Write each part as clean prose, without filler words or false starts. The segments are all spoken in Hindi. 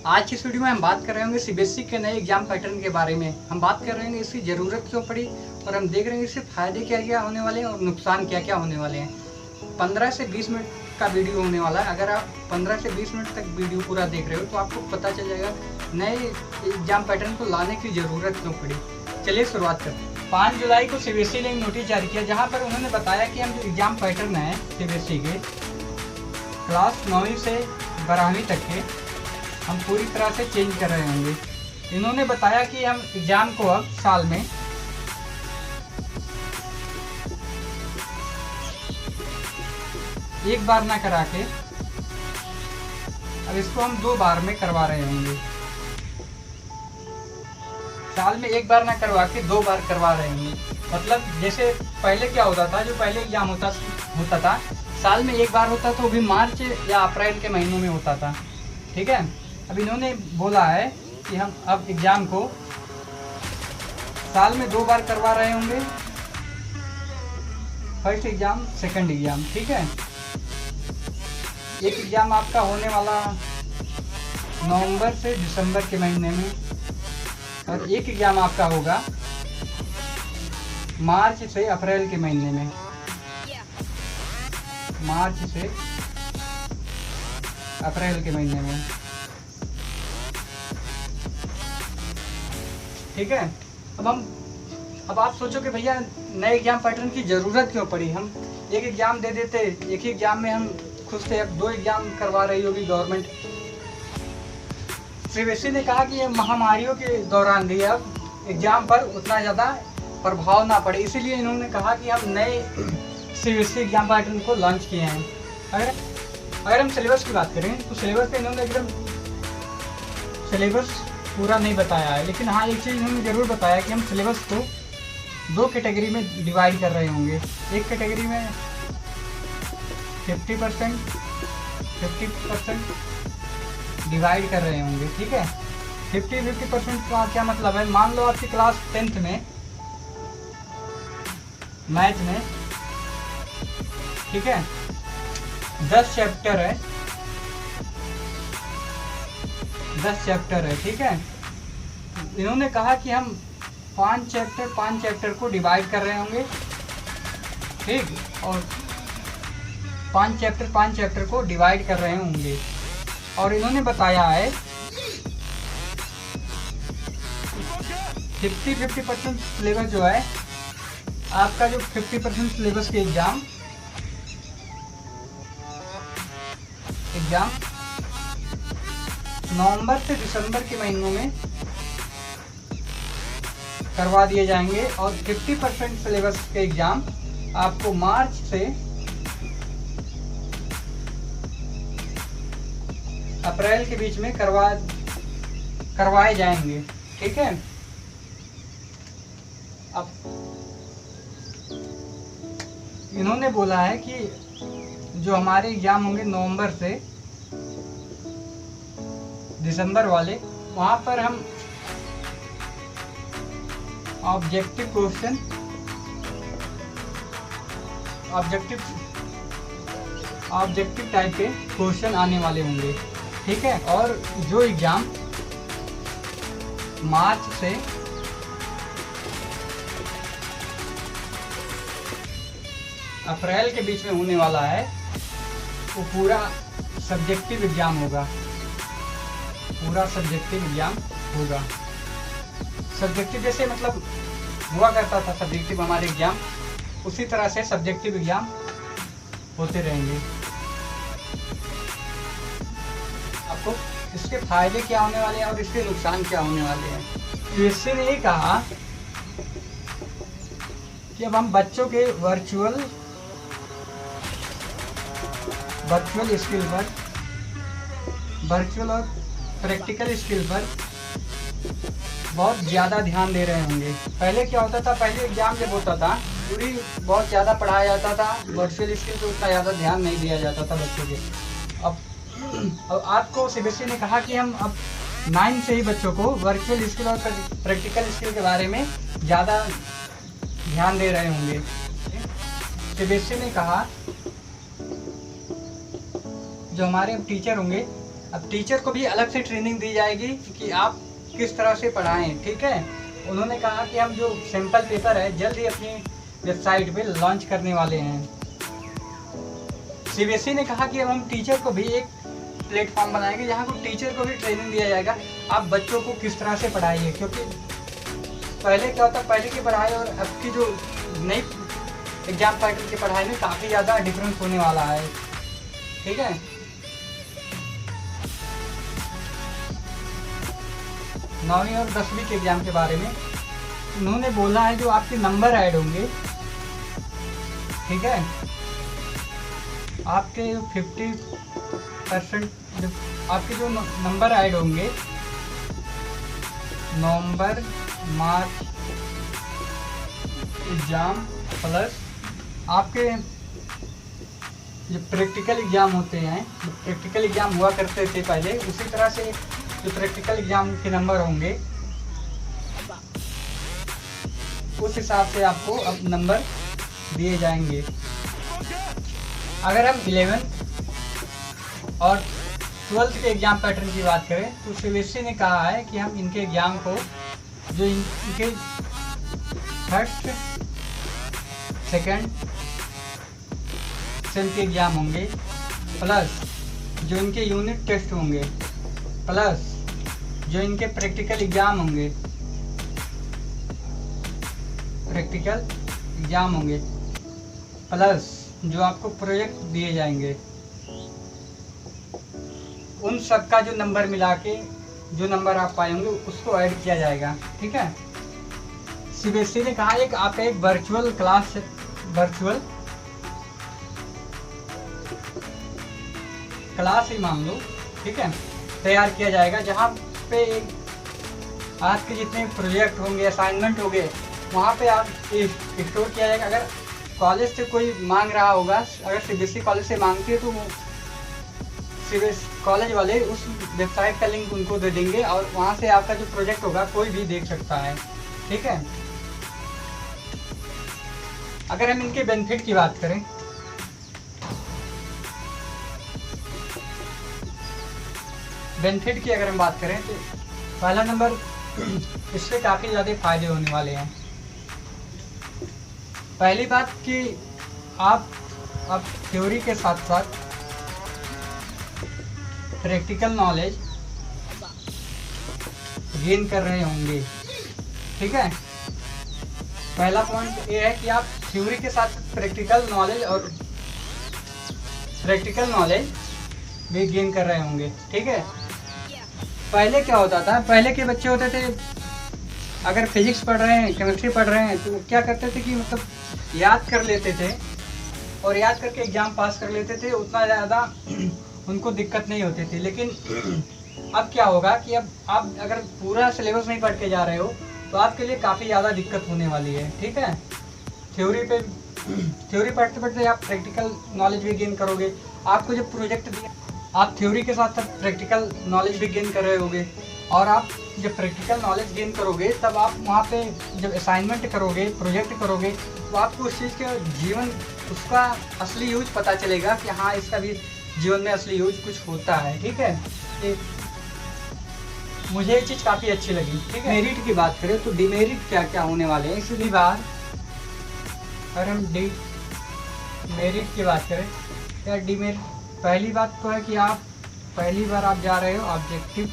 आज की इस वीडियो में हम बात कर रहे होंगे सीबीएसई के नए एग्जाम पैटर्न के बारे में। हम बात कर रहे होंगे इसकी ज़रूरत क्यों पड़ी और हम देख रहे हैं इससे फ़ायदे क्या क्या होने वाले हैं और नुकसान क्या क्या होने वाले हैं। 15 से 20 मिनट का वीडियो होने वाला है। अगर आप 15 से 20 मिनट तक वीडियो पूरा देख रहे हो तो आपको पता चल जाएगा नए एग्जाम पैटर्न को लाने की ज़रूरत क्यों पड़ी। चलिए शुरुआत करते हैं। 5 जुलाई को सीबीएसई ने एक नोटिस जारी किया जहाँ पर उन्होंने बताया कि हम जो एग्ज़ाम पैटर्न है सीबीएसई के क्लास 9वीं से 12वीं तक के हम पूरी तरह से चेंज कर रहे होंगे। इन्होंने बताया कि हम एग्ज़ाम को अब साल में एक बार ना करा के अब इसको हम 2 बार में करवा रहे होंगे। साल में एक बार ना करवा के 2 बार करवा रहे होंगे। मतलब जैसे पहले क्या होता था, जो पहले एग्ज़ाम होता था साल में एक बार होता, तो वो भी मार्च या अप्रैल के महीनों में होता था। ठीक है, अब इन्होंने बोला है कि हम अब एग्ज़ाम को साल में 2 बार करवा रहे होंगे, फर्स्ट एग्ज़ाम सेकंड एग्ज़ाम। ठीक है, एक एग्ज़ाम आपका होने वाला नवंबर से दिसंबर के महीने में और एक एग्ज़ाम आपका होगा मार्च से अप्रैल के महीने में। मार्च से अप्रैल के महीने में। ठीक है, अब आप सोचो कि भैया नए एग्जाम पैटर्न की ज़रूरत क्यों पड़ी। हम एक एग्ज़ाम दे देते, एक ही एग्ज़ाम में हम खुश थे। अब 2 एग्ज़ाम करवा रही होगी गवर्नमेंट। सीबीएसई ने कहा कि ये महामारियों के दौरान भी अब एग्ज़ाम पर उतना ज़्यादा प्रभाव ना पड़े, इसीलिए इन्होंने कहा कि हम नए सीबीएसई एग्जाम पैटर्न को लॉन्च किए हैं। अगर हम सिलेबस की बात करें तो सिलेबस पे इन्होंने एकदम सिलेबस पूरा नहीं बताया है, लेकिन हाँ एक चीज़ इन्होंने ज़रूर बताया कि हम सिलेबस को 2 कैटेगरी में डिवाइड कर रहे होंगे। एक कैटेगरी में 50% डिवाइड कर रहे होंगे। ठीक है, 50% का क्या मतलब है। मान लो आपकी क्लास 10th में मैथ में, ठीक है, 10 चैप्टर है, 10 चैप्टर है। ठीक है, इन्होंने कहा कि हम 5 चैप्टर को डिवाइड कर रहे होंगे। ठीक, और 5 चैप्टर को डिवाइड कर रहे होंगे। और इन्होंने बताया है 50% सिलेबस जो है आपका, जो 50% सिलेबस के एग्ज़ाम नवंबर से दिसंबर के महीनों में करवा दिए जाएंगे और 50% सिलेबस के एग्ज़ाम आपको मार्च से अप्रैल के बीच में करवाए जाएंगे। ठीक है, अब इन्होंने बोला है कि जो हमारे एग्ज़ाम होंगे नवंबर से दिसंबर वाले, वहाँ पर हम ऑब्जेक्टिव क्वेश्चन, ऑब्जेक्टिव टाइप के क्वेश्चन आने वाले होंगे। ठीक है, और जो एग्ज़ाम मार्च से अप्रैल के बीच में होने वाला है वो पूरा सब्जेक्टिव एग्ज़ाम होगा। पूरा सब्जेक्टिव एग्ज़ाम होगा। सब्जेक्टिव जैसे मतलब हुआ करता था सब्जेक्टिव हमारे एग्ज़ाम, उसी तरह से सब्जेक्टिव एग्ज़ाम होते रहेंगे। आपको इसके फ़ायदे क्या होने वाले हैं और इसके नुकसान क्या होने वाले हैं। सीबीएसई ने ये कहा कि अब हम बच्चों के वर्चुअल स्किल पर, वर्चुअल और प्रैक्टिकल स्किल पर बहुत ज़्यादा ध्यान दे रहे होंगे। पहले क्या होता था, पहले एग्ज़ाम जब होता था पूरी बहुत ज़्यादा पढ़ाया जाता था, वर्चुअल स्किल पर उतना ज़्यादा ध्यान नहीं दिया जाता था बच्चों के। अब आपको सीबीएसई ने कहा कि हम अब 9 से ही बच्चों को वर्चुअल स्किल और प्रैक्टिकल स्किल के बारे में ज़्यादा ध्यान दे रहे होंगे। सीबीएसई ने कहा जो हमारे टीचर होंगे अब टीचर को भी अलग से ट्रेनिंग दी जाएगी कि आप किस तरह से पढ़ाएं, ठीक है। उन्होंने कहा कि हम जो सैंपल पेपर है जल्द ही अपनी वेबसाइट पे लॉन्च करने वाले हैं। सीबीएसई ने कहा कि अब हम टीचर को भी एक प्लेटफॉर्म बनाएंगे जहाँ को टीचर को भी ट्रेनिंग दिया जाएगा, आप बच्चों को किस तरह से पढ़ाइए। क्योंकि पहले क्या होता, पहले की पढ़ाई और अब की जो नई एग्जाम पैटर्न की पढ़ाई में काफ़ी ज़्यादा डिफरेंस होने वाला है, ठीक है। 9वीं और 10वीं के एग्ज़ाम के बारे में उन्होंने बोला है जो आपके नंबर ऐड होंगे, ठीक है, आपके 50% आपके जो नंबर ऐड होंगे नवंबर मार्च एग्ज़ाम प्लस आपके जो प्रैक्टिकल एग्ज़ाम होते हैं, जो प्रैक्टिकल एग्ज़ाम हुआ करते थे पहले, उसी तरह से जो प्रैक्टिकल एग्ज़ाम के नंबर होंगे उस हिसाब से आपको अब नंबर दिए जाएंगे। अगर हम 11th और 12th के एग्ज़ाम पैटर्न की बात करें तो सीबीएसई ने कहा है कि हम इनके एग्ज़ाम को जो इनके फर्स्ट सेकंड सेम के एग्ज़ाम होंगे प्लस जो इनके यूनिट टेस्ट होंगे प्लस जो इनके प्रैक्टिकल एग्ज़ाम होंगे प्लस जो आपको प्रोजेक्ट दिए जाएंगे, उन सब का जो नंबर मिला के जो नंबर आप पाएंगे उसको ऐड किया जाएगा, ठीक है। सीबीएसई ने कहा एक आपका एक वर्चुअल क्लास ही मान लो, ठीक है, तैयार किया जाएगा जहाँ पे आज के जितने प्रोजेक्ट होंगे, असाइनमेंट होंगे, वहाँ पे आप स्टोर किया जाएगा। अगर कॉलेज से कोई मांग रहा होगा, अगर सीबीएसई कॉलेज से मांगती है तो वो सीबीएसई कॉलेज वाले उस वेबसाइट का लिंक उनको दे देंगे और वहाँ से आपका जो प्रोजेक्ट होगा कोई भी देख सकता है, ठीक है। अगर हम इनके बेनिफिट की बात करें, अगर हम बात करें तो पहला नंबर इससे काफ़ी ज़्यादा फायदे होने वाले हैं। पहली बात कि आप अब थ्योरी के साथ साथ प्रैक्टिकल नॉलेज गेन कर रहे होंगे, ठीक है। पहला पॉइंट ये है कि आप थ्योरी के साथ प्रैक्टिकल नॉलेज भी गेन कर रहे होंगे, ठीक है। पहले क्या होता था, पहले के बच्चे होते थे अगर फिजिक्स पढ़ रहे हैं, केमिस्ट्री पढ़ रहे हैं तो क्या करते थे कि मतलब याद कर लेते थे और याद करके एग्ज़ाम पास कर लेते थे, उतना ज़्यादा उनको दिक्कत नहीं होती थी। लेकिन अब क्या होगा कि अब आप अगर पूरा सिलेबस नहीं पढ़ के जा रहे हो तो आपके लिए काफ़ी ज़्यादा दिक्कत होने वाली है, ठीक है। थ्योरी पढ़ते पढ़ते आप प्रैक्टिकल नॉलेज भी गेन करोगे। आपको जब प्रोजेक्ट दिया, आप थ्योरी के साथ साथ प्रैक्टिकल नॉलेज भी गेन कर रहे होगे और आप जब प्रैक्टिकल नॉलेज गेन करोगे तब आप वहाँ पे जब असाइनमेंट करोगे, प्रोजेक्ट करोगे तो आपको उस चीज़ के जीवन, उसका असली यूज पता चलेगा कि हाँ इसका भी जीवन में असली यूज कुछ होता है, ठीक है। मुझे ये चीज़ काफ़ी अच्छी लगी, ठीक है। मेरिट की बात करें तो डिमेरिट क्या क्या होने वाले हैं इसी बार। अगर हम मेरिट की बात करें या डिमेरिट, पहली बात तो है कि आप पहली बार आप जा रहे हो ऑब्जेक्टिव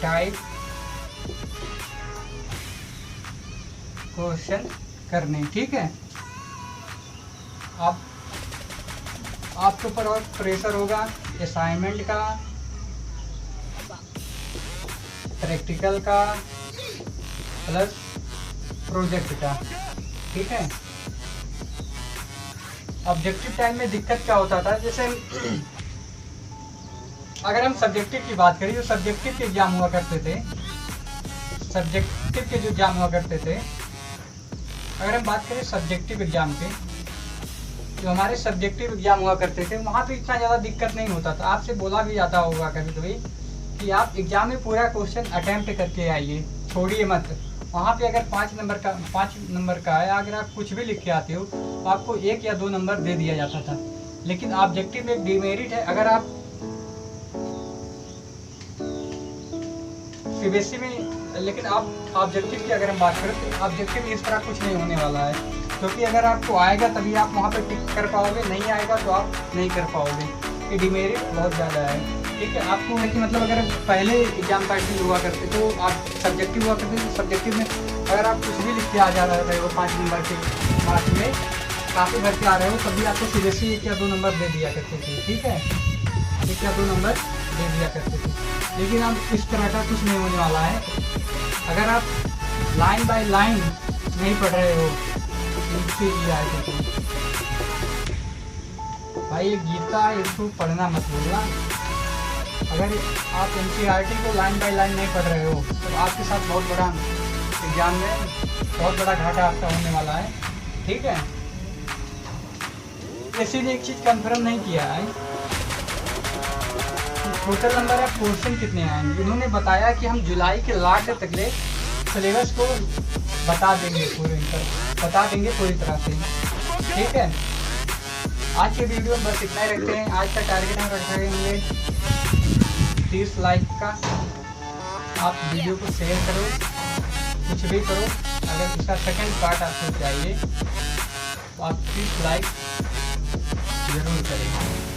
टाइप क्वेश्चन करने, ठीक है। आपके ऊपर और प्रेशर होगा असाइनमेंट का, प्रैक्टिकल का प्लस प्रोजेक्ट का, ठीक है। ऑब्जेक्टिव टाइम में दिक्कत क्या होता था, जैसे अगर हम सब्जेक्टिव की बात करें, जो सब्जेक्टिव के एग्जाम हुआ करते थे, अगर हम बात करें सब्जेक्टिव एग्जाम के, जो हमारे सब्जेक्टिव एग्जाम हुआ करते थे वहाँ पे इतना ज़्यादा दिक्कत नहीं होता था। आपसे बोला भी जाता होगा कभी कभी कि आप एग्जाम में पूरा क्वेश्चन अटेम्प्ट करके आइए, छोड़िए मत। वहाँ पे अगर 5 नंबर का है, अगर आप कुछ भी लिख के आते हो तो आपको 1 या 2 नंबर दे दिया जाता था। लेकिन ऑब्जेक्टिव में एक डिमेरिट है। अगर आप सीबीएसई में, लेकिन आप ऑब्जेक्टिव की अगर हम बात करें तो ऑब्जेक्टिव में इस तरह कुछ नहीं होने वाला है, क्योंकि अगर आपको आएगा तभी आप वहाँ पे टिक कर पाओगे, नहीं आएगा तो आप नहीं कर पाओगे। ये डिमेरिट बहुत ज़्यादा है, ठीक है। आपको है कि मतलब अगर पहले एग्जाम पैटर्न हुआ करते तो आप सब्जेक्टिव हुआ करते तो सब्जेक्टिव में अगर आप कुछ भी लिख के आ जा रहे हो 5 नंबर के मार्क्स में, काफ़ी भर के आ रहे हो, तभी आपको सीबीएसई 1 या 2 नंबर दे दिया करते थे, ठीक है, 1 या 2 नंबर दे दिया करते थे। लेकिन अब इस तरह का कुछ नहीं होने वाला है। अगर आप लाइन बाय लाइन नहीं पढ़ रहे हो भाई, ये गीता इसको पढ़ना मत भूलना। अगर आप एनसीईआरटी को लाइन बाय लाइन नहीं पढ़ रहे हो तो आपके साथ बहुत बड़ा एग्जाम में बहुत बड़ा घाटा आपका होने वाला है, ठीक है। इसीलिए एक चीज़ कंफर्म नहीं किया है टोटल नंबर या क्वेश्चन कितने आएंगे। इन्होंने बताया कि हम जुलाई के लास्ट तक ले सिलेबस को बता देंगे, बता देंगे पूरी तरह से, ठीक है। आज के वीडियो में बस इतना ही रखते हैं। आज का टारगेट हम रख रहे 30 लाइक का। आप वीडियो को शेयर करो, कुछ भी करो। अगर इसका सेकंड पार्ट आपको चाहिए तो आप 30 लाइक जरूर करें।